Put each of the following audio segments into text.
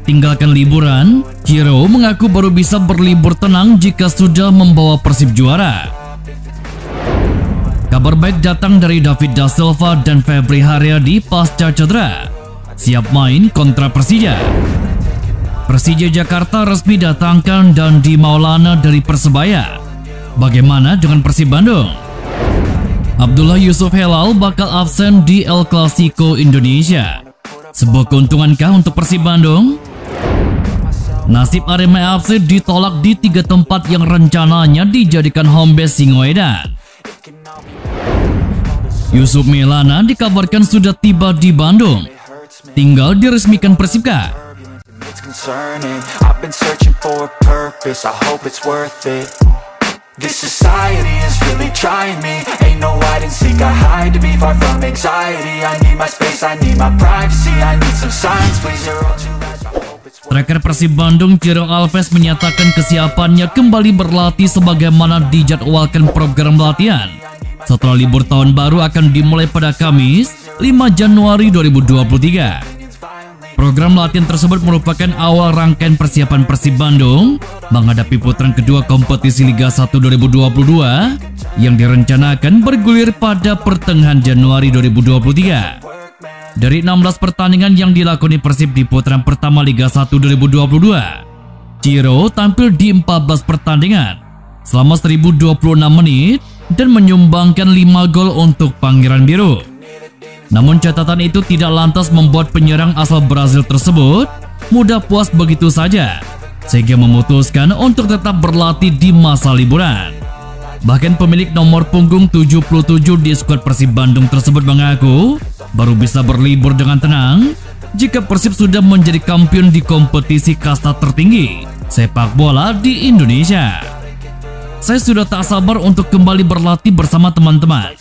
Tinggalkan liburan, Ciro mengaku baru bisa berlibur tenang jika sudah membawa Persib juara. Kabar baik datang dari David Da Silva dan Febri Haryadi pasca cedera, siap main kontra Persija. Persija Jakarta resmi datangkan Dandi Maulana dari Persebaya. Bagaimana dengan Persib Bandung? Abdullah Yusuf Helal bakal absen di El Clasico Indonesia. Sebuah keuntungankah untuk Persib Bandung? Nasib Arema FC ditolak di 3 tempat yang rencananya dijadikan home base Singoedan. Yusuf Maulana dikabarkan sudah tiba di Bandung. Tinggal diresmikan Persibkah? This society is really trying me. Ain't no hide and seek, I hide to be far from anxiety. I need my space, I need my privacy. I need some silence, please, you're all too loud. Striker Persib Bandung Ciro Alves menyatakan kesiapannya kembali berlatih sebagaimana dijadwalkan program latihan. Setelah libur tahun baru akan dimulai pada Kamis 5 Januari 2023. Program latihan tersebut merupakan awal rangkaian persiapan Persib Bandung menghadapi putaran kedua kompetisi Liga 1 2022 yang direncanakan bergulir pada pertengahan Januari 2023. Dari 16 pertandingan yang dilakoni Persib di putaran pertama Liga 1 2022, Ciro tampil di 14 pertandingan selama 1026 menit dan menyumbangkan 5 gol untuk Pangeran Biru. Namun catatan itu tidak lantas membuat penyerang asal Brazil tersebut mudah puas begitu saja, sehingga memutuskan untuk tetap berlatih di masa liburan. Bahkan pemilik nomor punggung 77 di skuad Persib Bandung tersebut mengaku baru bisa berlibur dengan tenang jika Persib sudah menjadi kampiun di kompetisi kasta tertinggi sepak bola di Indonesia. Saya sudah tak sabar untuk kembali berlatih bersama teman-teman.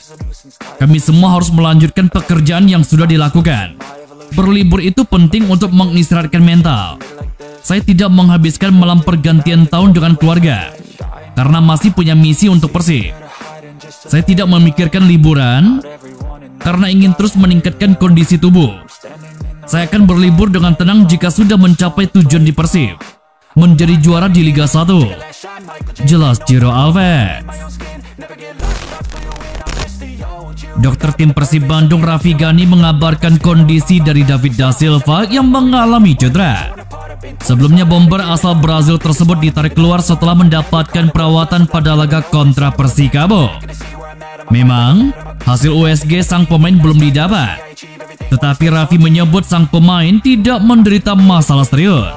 Kami semua harus melanjutkan pekerjaan yang sudah dilakukan. Berlibur itu penting untuk mengistirahatkan mental. Saya tidak menghabiskan malam pergantian tahun dengan keluarga karena masih punya misi untuk Persib. Saya tidak memikirkan liburan karena ingin terus meningkatkan kondisi tubuh. Saya akan berlibur dengan tenang jika sudah mencapai tujuan di Persib, menjadi juara di Liga 1. Jelas Ciro Alves. Dokter tim Persib Bandung Raffi Ghani mengabarkan kondisi dari David Da Silva yang mengalami cedera. Sebelumnya bomber asal Brazil tersebut ditarik keluar setelah mendapatkan perawatan pada laga kontra Persikabo. Memang hasil USG sang pemain belum didapat, tetapi Raffi menyebut sang pemain tidak menderita masalah serius.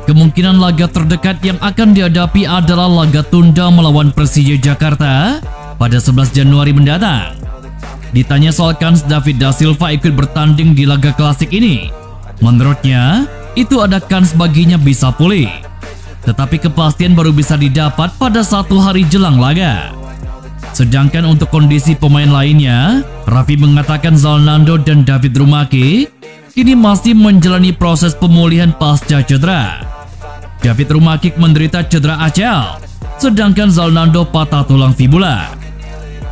Kemungkinan laga terdekat yang akan dihadapi adalah laga tunda melawan Persija Jakarta pada 11 Januari mendatang. Ditanya soal kans David Da Silva ikut bertanding di laga klasik ini, menurutnya itu ada kans baginya bisa pulih, tetapi kepastian baru bisa didapat pada 1 hari jelang laga. Sedangkan untuk kondisi pemain lainnya, Raffi mengatakan Zalnando dan David Rumaki kini masih menjalani proses pemulihan pasca cedera. David Rumaki menderita cedera ACL, sedangkan Zalnando patah tulang fibula.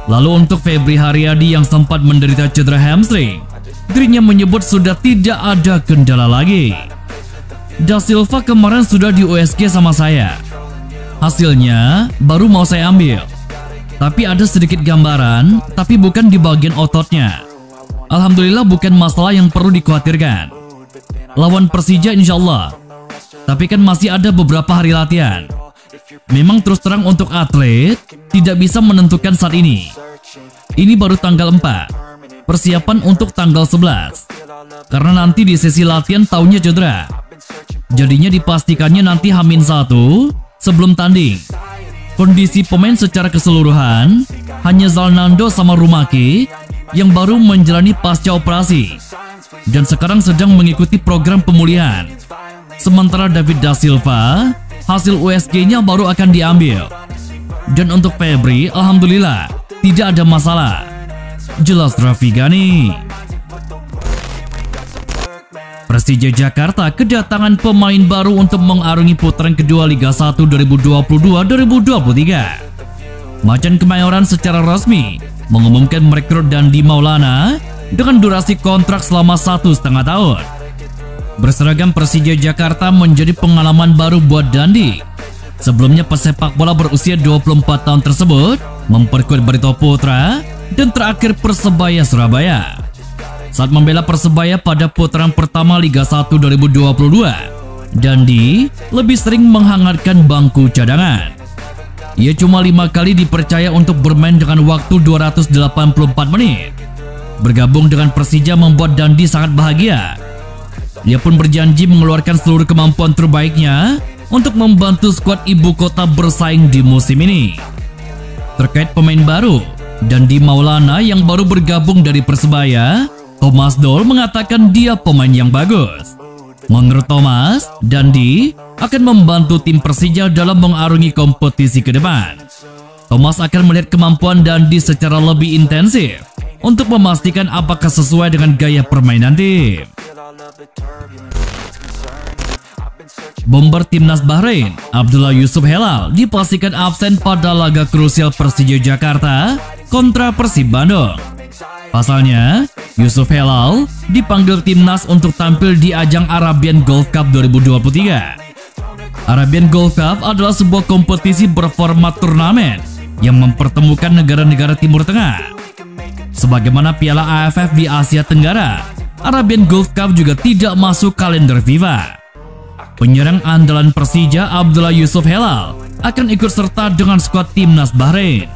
Lalu untuk Febri Haryadi yang sempat menderita cedera hamstring, dirinya menyebut sudah tidak ada kendala lagi. Da Silva kemarin sudah di USG sama saya. Hasilnya baru mau saya ambil. Tapi ada sedikit gambaran, tapi bukan di bagian ototnya. Alhamdulillah bukan masalah yang perlu dikhawatirkan. Lawan Persija insya Allah. Tapi kan masih ada beberapa hari latihan. Memang terus terang untuk atlet tidak bisa menentukan saat ini. Ini baru tanggal 4. Persiapan untuk tanggal 11. Karena nanti di sesi latihan tahunnya cedera. Jadinya dipastikannya nanti H-1 sebelum tanding. Kondisi pemain secara keseluruhan hanya Zalnando sama Rumaki yang baru menjalani pasca operasi dan sekarang sedang mengikuti program pemulihan. Sementara David Da Silva, hasil USG-nya baru akan diambil. Dan untuk Febri, alhamdulillah tidak ada masalah. Jelas Raffi Ghani. Persija Jakarta kedatangan pemain baru untuk mengarungi putaran kedua Liga 1 2022-2023. Macan Kemayoran secara resmi mengumumkan merekrut Dandi Maulana dengan durasi kontrak selama 1,5 tahun. Berseragam Persija Jakarta menjadi pengalaman baru buat Dandi. Sebelumnya pesepak bola berusia 24 tahun tersebut memperkuat Barito Putra dan terakhir Persebaya Surabaya. Saat membela Persebaya pada putaran pertama Liga 1 2022, Dandi lebih sering menghangatkan bangku cadangan. Ia cuma 5 kali dipercaya untuk bermain dengan waktu 284 menit. Bergabung dengan Persija membuat Dandi sangat bahagia. Ia pun berjanji mengeluarkan seluruh kemampuan terbaiknya untuk membantu skuad ibu kota bersaing di musim ini. Terkait pemain baru, Dandi Maulana yang baru bergabung dari Persebaya, Thomas Doll mengatakan dia pemain yang bagus. Menurut Thomas, Dandi akan membantu tim Persija dalam mengarungi kompetisi ke depan. Thomas akan melihat kemampuan Dandi secara lebih intensif untuk memastikan apakah sesuai dengan gaya permainan tim. Bomber timnas Bahrain, Abdullah Yusuf Helal dipastikan absen pada laga krusial Persija Jakarta kontra Persib Bandung. Pasalnya, Yusuf Helal dipanggil timnas untuk tampil di ajang Arabian Golf Cup 2023. Arabian Golf Cup adalah sebuah kompetisi berformat turnamen yang mempertemukan negara-negara Timur Tengah. Sebagaimana Piala AFF di Asia Tenggara, Arabian Golf Cup juga tidak masuk kalender FIFA. Penyerang andalan Persija Abdullah Yusuf Helal akan ikut serta dengan skuad timnas Bahrain.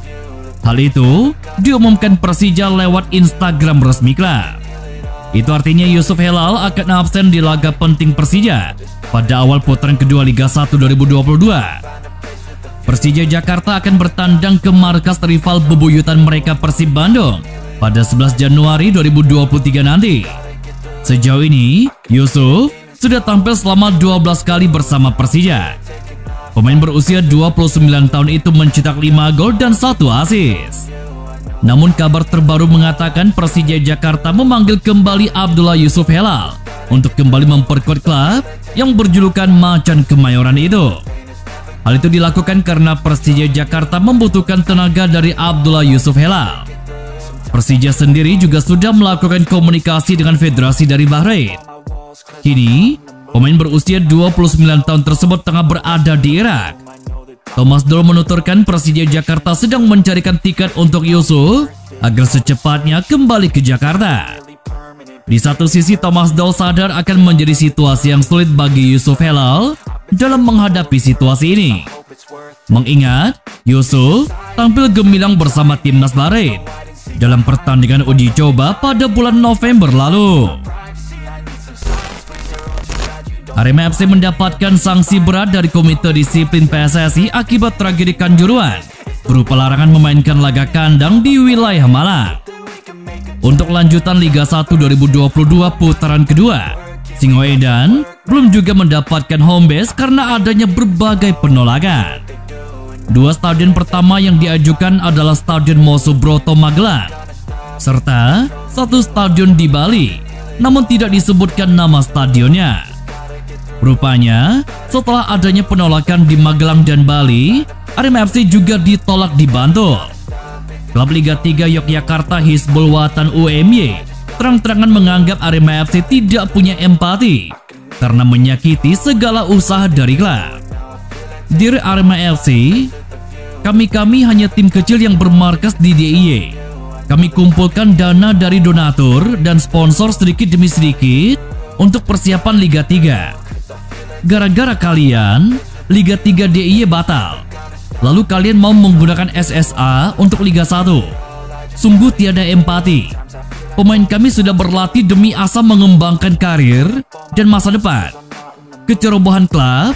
Hal itu diumumkan Persija lewat Instagram resmi klub. Itu artinya Yusuf Helal akan absen di laga penting Persija pada awal putaran kedua Liga 1 2022. Persija Jakarta akan bertandang ke markas rival bebuyutan mereka Persib Bandung pada 11 Januari 2023 nanti. Sejauh ini, Yusuf sudah tampil selama 12 kali bersama Persija. Pemain berusia 29 tahun itu mencetak 5 gol dan 1 assist. Namun kabar terbaru mengatakan Persija Jakarta memanggil kembali Abdullah Yusuf Helal untuk kembali memperkuat klub yang berjulukan Macan Kemayoran itu. Hal itu dilakukan karena Persija Jakarta membutuhkan tenaga dari Abdullah Yusuf Helal. Persija sendiri juga sudah melakukan komunikasi dengan federasi dari Bahrain. Kini, pemain berusia 29 tahun tersebut tengah berada di Irak. Thomas Doll menuturkan Persija Jakarta sedang mencarikan tiket untuk Yusuf agar secepatnya kembali ke Jakarta. Di satu sisi, Thomas Doll sadar akan menjadi situasi yang sulit bagi Yusuf Helal dalam menghadapi situasi ini. Mengingat, Yusuf tampil gemilang bersama timnas Bahrain dalam pertandingan uji coba pada bulan November lalu. Arema FC mendapatkan sanksi berat dari Komite Disiplin PSSI akibat tragedi Kanjuruhan berupa larangan memainkan laga kandang di wilayah Malang. Untuk lanjutan Liga 1 2022 putaran kedua, Singoedan belum juga mendapatkan home base karena adanya berbagai penolakan. Dua stadion pertama yang diajukan adalah Stadion Mosubroto Magelang serta satu stadion di Bali, namun tidak disebutkan nama stadionnya. Rupanya, setelah adanya penolakan di Magelang dan Bali, Arema FC juga ditolak di Bantul. Klub Liga 3 Yogyakarta Hizbul Watan UMY terang-terangan menganggap Arema FC tidak punya empati karena menyakiti segala usaha dari klub. Dear Arema FC, kami hanya tim kecil yang bermarkas di DIY. Kami kumpulkan dana dari donatur dan sponsor sedikit demi sedikit untuk persiapan Liga 3. Gara-gara kalian, Liga 3 DIY batal. Lalu kalian mau menggunakan SSA untuk Liga 1. Sungguh tiada empati. Pemain kami sudah berlatih demi asa mengembangkan karir dan masa depan. Kecerobohan klub,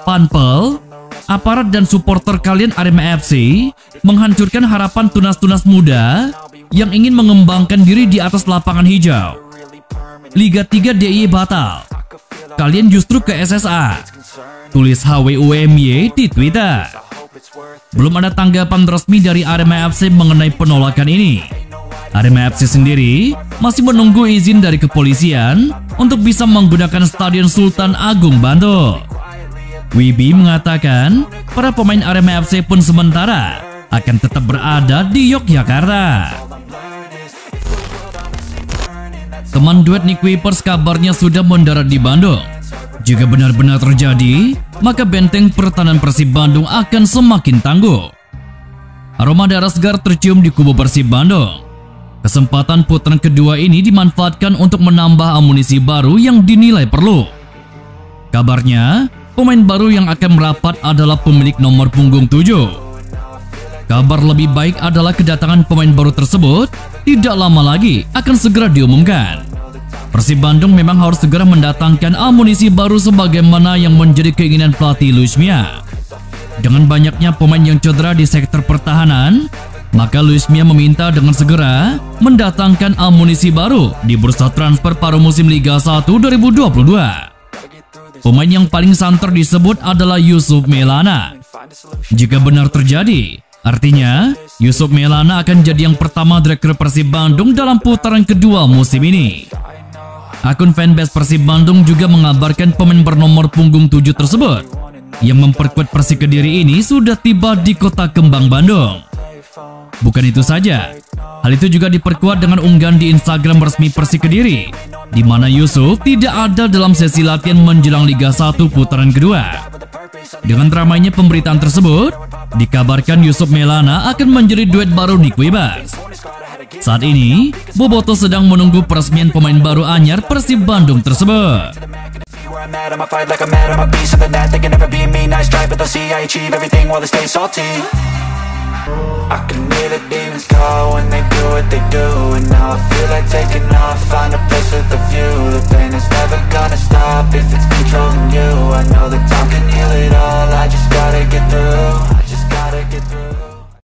panpel, aparat dan supporter kalian Arema FC menghancurkan harapan tunas-tunas muda yang ingin mengembangkan diri di atas lapangan hijau. Liga 3 DIY batal. Kalian justru ke SSA, tulis HWUMY di Twitter. Belum ada tanggapan resmi dari Arema FC mengenai penolakan ini. Arema FC sendiri masih menunggu izin dari kepolisian untuk bisa menggunakan Stadion Sultan Agung Bantul. Wibi mengatakan para pemain Arema FC pun sementara akan tetap berada di Yogyakarta. teman duet Nick Wipers kabarnya sudah mendarat di Bandung. Jika benar-benar terjadi, maka benteng pertahanan Persib Bandung akan semakin tangguh. Aroma darah segar tercium di kubu Persib Bandung. Kesempatan putaran kedua ini dimanfaatkan untuk menambah amunisi baru yang dinilai perlu. Kabarnya, pemain baru yang akan merapat adalah pemilik nomor punggung 7. Kabar lebih baik adalah kedatangan pemain baru tersebut tidak lama lagi akan segera diumumkan. Persib Bandung memang harus segera mendatangkan amunisi baru sebagaimana yang menjadi keinginan pelatih Luis Mia. Dengan banyaknya pemain yang cedera di sektor pertahanan, maka Luis Mia meminta dengan segera mendatangkan amunisi baru di bursa transfer paruh musim Liga 1 2022. Pemain yang paling santer disebut adalah Yusuf Maelana. Jika benar terjadi, artinya Yusuf Maelana akan jadi yang pertama direkrut Persib Bandung dalam putaran kedua musim ini. Akun fanbase Persib Bandung juga mengabarkan pemain bernomor punggung 7 tersebut yang memperkuat Persik Kediri ini sudah tiba di kota Kembang, Bandung. Bukan itu saja, hal itu juga diperkuat dengan unggahan di Instagram resmi Persik Kediri, di mana Yusuf tidak ada dalam sesi latihan menjelang Liga 1 putaran kedua. Dengan ramainya pemberitaan tersebut, dikabarkan Yusuf Maelana akan menjadi duet baru Nick Wipers. Saat ini, Boboto sedang menunggu peresmian pemain baru anyar Persib Bandung tersebut. I can hear the demons call when they do what they do, and now I feel like taking off, find a place with a view. The pain is never gonna stop if it's controlling you. I know that time can heal it all, I just gotta get through.